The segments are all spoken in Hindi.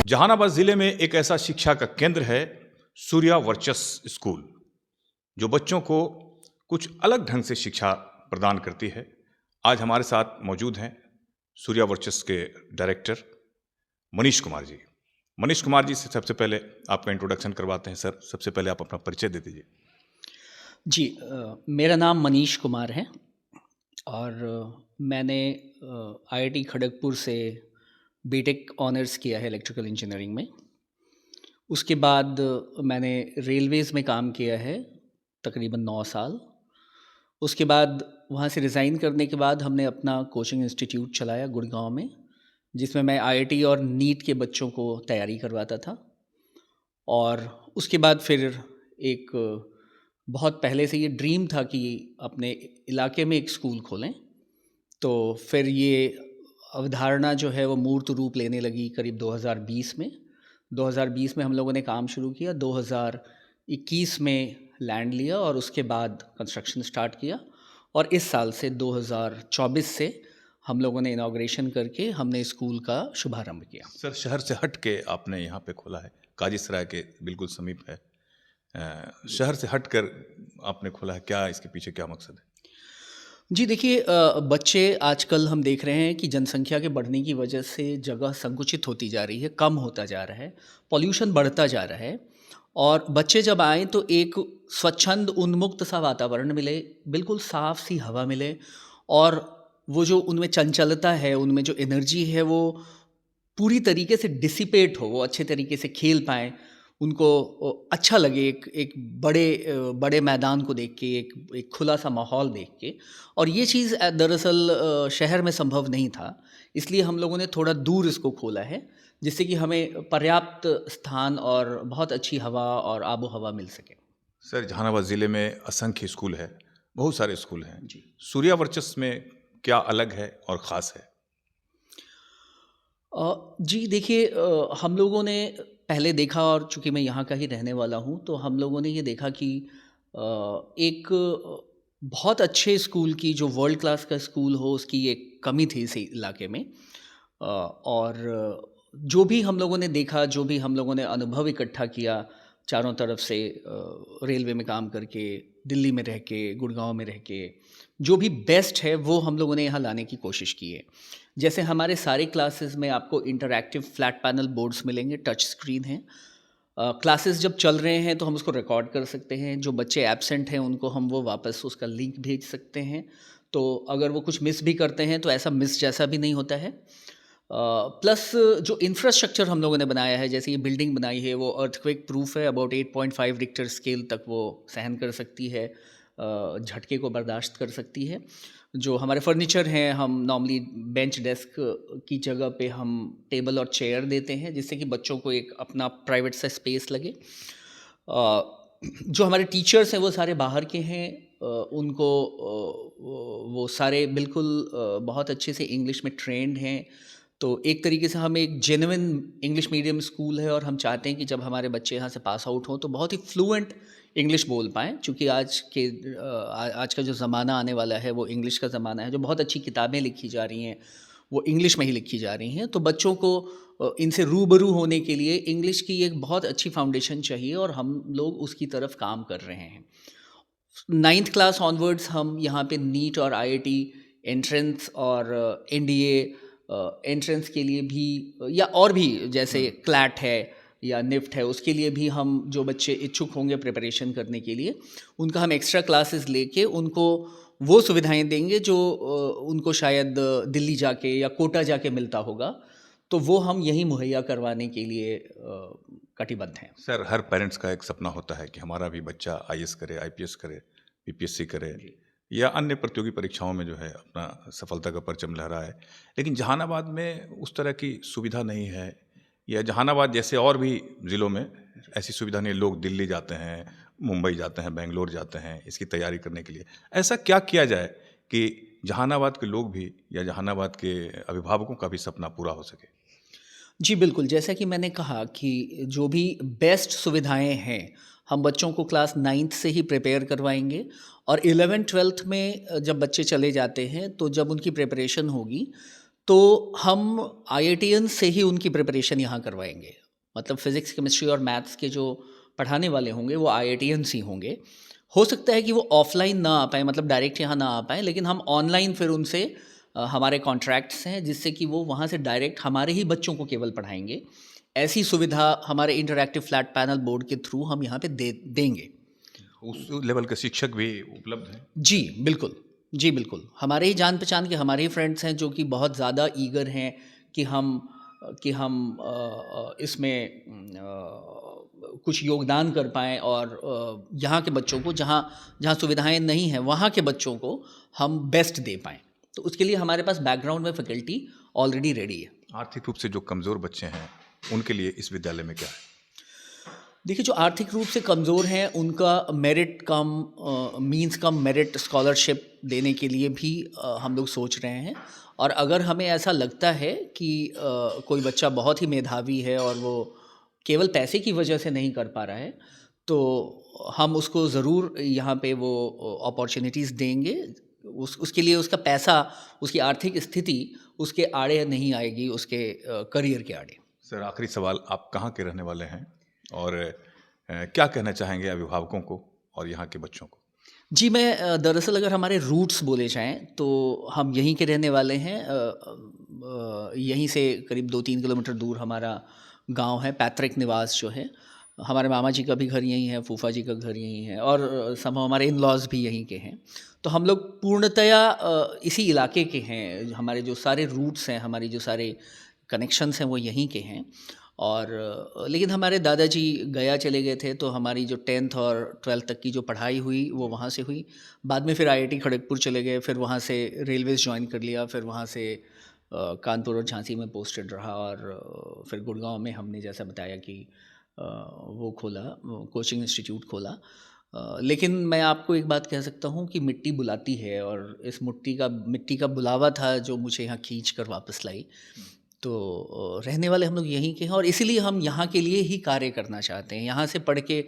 जहानाबाद जिले में एक ऐसा शिक्षा का केंद्र है, सूर्या वर्चस्व स्कूल, जो बच्चों को कुछ अलग ढंग से शिक्षा प्रदान करती है। आज हमारे साथ मौजूद हैं सूर्या वर्चस्व के डायरेक्टर मनीष कुमार जी। मनीष कुमार जी से सबसे पहले आपका इंट्रोडक्शन करवाते हैं। सर, सबसे पहले आप अपना परिचय दे दीजिए। जी, मेरा नाम मनीष कुमार है और मैंने आईआईटी खड़गपुर से बीटेक ऑनर्स किया है इलेक्ट्रिकल इंजीनियरिंग में। उसके बाद मैंने रेलवेज़ में काम किया है तकरीबन 9 साल। उसके बाद वहाँ से रिज़ाइन करने के बाद हमने अपना कोचिंग इंस्टीट्यूट चलाया गुड़गांव में, जिसमें मैं आईआईटी और नीट के बच्चों को तैयारी करवाता था। और उसके बाद फिर एक बहुत पहले से ये ड्रीम था कि अपने इलाके में एक स्कूल खोलें। तो फिर ये अवधारणा जो है वो मूर्त रूप लेने लगी करीब 2020 में। 2020 में हम लोगों ने काम शुरू किया, 2021 में लैंड लिया और उसके बाद कंस्ट्रक्शन स्टार्ट किया। और इस साल से 2024 से हम लोगों ने इनॉग्रेशन करके हमने स्कूल का शुभारंभ किया। सर, शहर से हट के आपने यहाँ पे खोला है, काजीसराय के बिल्कुल समीप है। शहर से हट कर आपने खोला है, क्या इसके पीछे क्या मकसद है? जी देखिए, बच्चे आजकल हम देख रहे हैं कि जनसंख्या के बढ़ने की वजह से जगह संकुचित होती जा रही है, कम होता जा रहा है, पॉल्यूशन बढ़ता जा रहा है। और बच्चे जब आएँ तो एक स्वच्छंद उन्मुक्त सा वातावरण मिले, बिल्कुल साफ़ सी हवा मिले और वो जो उनमें चंचलता है, उनमें जो एनर्जी है वो पूरी तरीके से डिसिपेट हो, वो अच्छे तरीके से खेल पाएँ, उनको अच्छा लगे एक एक बड़े मैदान को देख के, एक खुला-सा माहौल देख के। और ये चीज़ दरअसल शहर में संभव नहीं था, इसलिए हम लोगों ने थोड़ा दूर इसको खोला है, जिससे कि हमें पर्याप्त स्थान और बहुत अच्छी हवा और आबो-हवा मिल सके। सर, जहानाबाद ज़िले में असंख्य स्कूल है, बहुत सारे स्कूल हैं। जी। सूर्या वर्चस्व में क्या अलग है और ख़ास है? जी देखिए, हम लोगों ने पहले देखा और चूँकि मैं यहाँ का ही रहने वाला हूँ, तो हम लोगों ने ये देखा कि एक बहुत अच्छे स्कूल की, जो वर्ल्ड क्लास का स्कूल हो, उसकी एक कमी थी इस इलाके में। और जो भी हम लोगों ने देखा, जो भी हम लोगों ने अनुभव इकट्ठा किया चारों तरफ से, रेलवे में काम करके, दिल्ली में रह के, गुड़गांव में रह के, जो भी बेस्ट है वो हम लोगों ने यहाँ लाने की कोशिश की है। जैसे हमारे सारे क्लासेस में आपको इंटरैक्टिव फ्लैट पैनल बोर्ड्स मिलेंगे, टच स्क्रीन हैं। क्लासेस जब चल रहे हैं तो हम उसको रिकॉर्ड कर सकते हैं, जो बच्चे एब्सेंट हैं उनको हम वो वापस उसका लिंक भेज सकते हैं। तो अगर वो कुछ मिस भी करते हैं तो ऐसा मिस जैसा भी नहीं होता है। प्लस जो इंफ्रास्ट्रक्चर हम लोगों ने बनाया है, जैसे ये बिल्डिंग बनाई है, वो अर्थक्वेक प्रूफ है, अबाउट 8.5 रिक्टर स्केल तक वो सहन कर सकती है, झटके को बर्दाश्त कर सकती है। जो हमारे फर्नीचर हैं, हम नॉर्मली बेंच डेस्क की जगह पे हम टेबल और चेयर देते हैं, जिससे कि बच्चों को एक अपना प्राइवेट सा स्पेस लगे। जो हमारे टीचर्स हैं वो सारे बाहर के हैं, उनको वो सारे बिल्कुल बहुत अच्छे से इंग्लिश में ट्रेंड हैं। तो एक तरीके से हम एक जेन्युइन इंग्लिश मीडियम स्कूल है और हम चाहते हैं कि जब हमारे बच्चे यहाँ से पास आउट हों तो बहुत ही फ्लुएंट इंग्लिश बोल पाएँ, चूँकि आज का जो ज़माना आने वाला है वो इंग्लिश का ज़माना है। जो बहुत अच्छी किताबें लिखी जा रही हैं वो इंग्लिश में ही लिखी जा रही हैं। तो बच्चों को इनसे रूबरू होने के लिए इंग्लिश की एक बहुत अच्छी फाउंडेशन चाहिए और हम लोग उसकी तरफ काम कर रहे हैं। 9th क्लास ऑनवर्ड्स हम यहाँ पे नीट और आईआईटी एंट्रेंस और एनडीए एंट्रेंस के लिए भी, या और भी जैसे क्लैट है या निफ्ट है, उसके लिए भी हम जो बच्चे इच्छुक होंगे प्रिपरेशन करने के लिए, उनका हम एक्स्ट्रा क्लासेस लेके उनको वो सुविधाएं देंगे जो उनको शायद दिल्ली जाके या कोटा जाके मिलता होगा। तो वो हम यहीं मुहैया करवाने के लिए कटिबद्ध हैं। सर, हर पेरेंट्स का एक सपना होता है कि हमारा भी बच्चा आईएएस करे, आईपीएस करे, यूपीएससी करे जी। या अन्य प्रतियोगी परीक्षाओं में जो है अपना सफलता का परचम लहराए। लेकिन जहानाबाद में उस तरह की सुविधा नहीं है, या जहानाबाद जैसे और भी ज़िलों में ऐसी सुविधा नहीं है। लोग दिल्ली जाते हैं, मुंबई जाते हैं, बेंगलोर जाते हैं इसकी तैयारी करने के लिए। ऐसा क्या किया जाए कि जहानाबाद के लोग भी या जहानाबाद के अभिभावकों का भी सपना पूरा हो सके? जी, बिल्कुल, जैसा कि मैंने कहा कि जो भी बेस्ट सुविधाएँ हैं, हम बच्चों को क्लास 9th से ही प्रिपेयर करवाएँगे और 11th-12th में जब बच्चे चले जाते हैं, तो जब उनकी प्रिपरेशन होगी, तो हम IITians से ही उनकी प्रिपरेशन यहाँ करवाएंगे। मतलब फिज़िक्स, केमिस्ट्री और मैथ्स के जो पढ़ाने वाले होंगे वो IITians ही होंगे। हो सकता है कि वो ऑफलाइन ना आ पाएँ, मतलब डायरेक्ट यहाँ ना आ पाएँ, लेकिन हम ऑनलाइन फिर उनसे हमारे कॉन्ट्रैक्ट्स हैं जिससे कि वो वहाँ से डायरेक्ट हमारे ही बच्चों को केवल पढ़ाएंगे। ऐसी सुविधा हमारे इंटरैक्टिव फ्लैट पैनल बोर्ड के थ्रू हम यहाँ पे देंगे। उस लेवल के शिक्षक भी उपलब्ध हैं? जी बिल्कुल, जी बिल्कुल। हमारे ही जान पहचान के हमारे ही फ्रेंड्स हैं जो कि बहुत ज़्यादा ईगर हैं कि हम इसमें कुछ योगदान कर पाएँ और यहाँ के बच्चों को जहाँ जहाँ सुविधाएं नहीं हैं वहाँ के बच्चों को हम बेस्ट दे पाएँ। तो उसके लिए हमारे पास बैकग्राउंड में फैकल्टी ऑलरेडी रेडी है। आर्थिक रूप से जो कमज़ोर बच्चे हैं उनके लिए इस विद्यालय में क्या है? देखिए, जो आर्थिक रूप से कमज़ोर हैं उनका मेरिट कम मींस कम मेरिट स्कॉलरशिप देने के लिए भी हम लोग सोच रहे हैं। और अगर हमें ऐसा लगता है कि कोई बच्चा बहुत ही मेधावी है और वो केवल पैसे की वजह से नहीं कर पा रहा है, तो हम उसको ज़रूर यहाँ पे वो अपॉर्चुनिटीज़ देंगे। उसके लिए उसका पैसा, उसकी आर्थिक स्थिति उसके आड़े नहीं आएगी, उसके करियर के आड़े। सर, आखिरी सवाल, आप कहाँ के रहने वाले हैं और क्या कहना चाहेंगे अभिभावकों को और यहाँ के बच्चों को? जी, मैं दरअसल अगर हमारे रूट्स बोले जाएँ तो हम यहीं के रहने वाले हैं। यहीं से करीब 2-3 किलोमीटर दूर हमारा गांव है, पैतृक निवास जो है। हमारे मामा जी का भी घर यहीं है, फूफा जी का घर यहीं है और सब हमारे इन लॉज भी यहीं के हैं। तो हम लोग पूर्णतया इसी इलाके के हैं। हमारे जो सारे रूट्स हैं, हमारी जो सारे कनेक्शंस हैं वो यहीं के हैं। और लेकिन हमारे दादाजी गया चले गए थे, तो हमारी जो 10th और 12th तक की जो पढ़ाई हुई वो वहाँ से हुई। बाद में फिर IIT खड़गपुर चले गए, फिर वहाँ से रेलवेज़ ज्वाइन कर लिया, फिर वहाँ से कानपुर और झांसी में पोस्टेड रहा और फिर गुड़गांव में हमने जैसा बताया कि वो खोला, कोचिंग इंस्टीट्यूट खोला। लेकिन मैं आपको एक बात कह सकता हूँ कि मिट्टी बुलाती है और इस मिट्टी का बुलावा था जो मुझे यहाँ खींच कर वापस लाई। तो रहने वाले हम लोग यहीं के हैं और इसीलिए हम यहाँ के लिए ही कार्य करना चाहते हैं। यहाँ से पढ़ के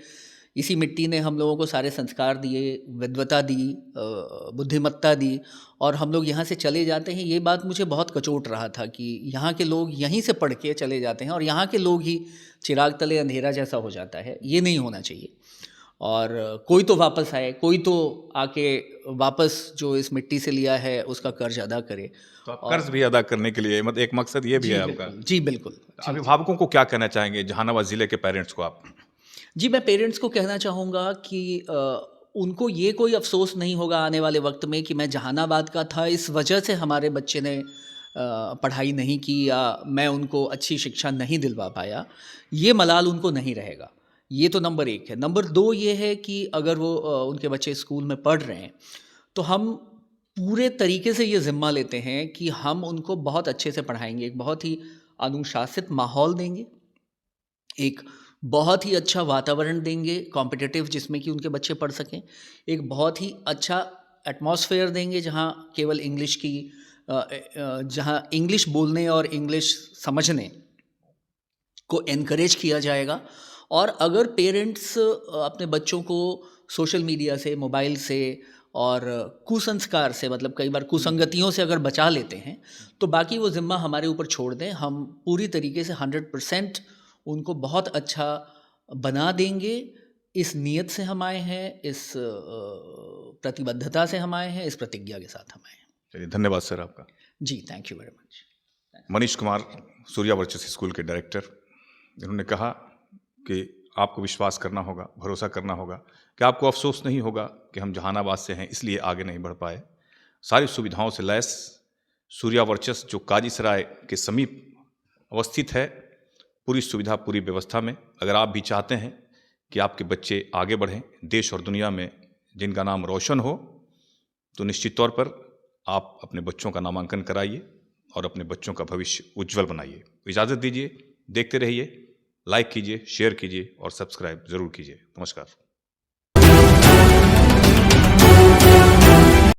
इसी मिट्टी ने हम लोगों को सारे संस्कार दिए, विद्वता दी, बुद्धिमत्ता दी और हम लोग यहाँ से चले जाते हैं। ये बात मुझे बहुत कचोट रहा था कि यहाँ के लोग यहीं से पढ़ के चले जाते हैं और यहाँ के लोग ही चिराग तले अंधेरा जैसा हो जाता है। ये नहीं होना चाहिए और कोई तो वापस आए, कोई तो आके वापस जो इस मिट्टी से लिया है उसका कर्ज अदा करे। तो आप कर्ज भी अदा करने के लिए, मतलब एक मकसद ये भी है आपका? जी बिल्कुल। अभिभावकों को क्या कहना चाहेंगे, जहानाबाद ज़िले के पेरेंट्स को आप? जी, मैं पेरेंट्स को कहना चाहूँगा कि उनको ये कोई अफसोस नहीं होगा आने वाले वक्त में कि मैं जहानाबाद का था, इस वजह से हमारे बच्चे ने पढ़ाई नहीं की या मैं उनको अच्छी शिक्षा नहीं दिलवा पाया। ये मलाल उनको नहीं रहेगा। ये तो नंबर 1 है। नंबर 2 ये है कि अगर वो उनके बच्चे स्कूल में पढ़ रहे हैं तो हम पूरे तरीके से ये ज़िम्मा लेते हैं कि हम उनको बहुत अच्छे से पढ़ाएंगे, एक बहुत ही अनुशासित माहौल देंगे, एक बहुत ही अच्छा वातावरण देंगे कॉम्पिटिटिव जिसमें कि उनके बच्चे पढ़ सकें, एक बहुत ही अच्छा एटमॉस्फेयर देंगे जहाँ केवल इंग्लिश की जहाँ इंग्लिश बोलने और इंग्लिश समझने को एनकरेज किया जाएगा। और अगर पेरेंट्स अपने बच्चों को सोशल मीडिया से, मोबाइल से और कुसंस्कार से, मतलब कई बार कुसंगतियों से अगर बचा लेते हैं तो बाकी वो ज़िम्मा हमारे ऊपर छोड़ दें। हम पूरी तरीके से 100% उनको बहुत अच्छा बना देंगे। इस नीयत से हम आए हैं, इस प्रतिबद्धता से हम आए हैं, इस प्रतिज्ञा के साथ हम आए हैं। चलिए, धन्यवाद सर आपका। जी, thank you very much. Manish Kumar, Surya Varchas school के डायरेक्टर, इन्होंने कहा कि आपको विश्वास करना होगा, भरोसा करना होगा कि आपको अफसोस नहीं होगा कि हम जहानाबाद से हैं इसलिए आगे नहीं बढ़ पाए। सारी सुविधाओं से लैस सूर्या वर्चस जो काजीसराय के समीप अवस्थित है, पूरी सुविधा, पूरी व्यवस्था में अगर आप भी चाहते हैं कि आपके बच्चे आगे बढ़ें, देश और दुनिया में जिनका नाम रोशन हो, तो निश्चित तौर पर आप अपने बच्चों का नामांकन कराइए और अपने बच्चों का भविष्य उज्जवल बनाइए। इजाज़त दीजिए, देखते रहिए, लाइक कीजिए, शेयर कीजिए और सब्सक्राइब ज़रूर कीजिए। नमस्कार।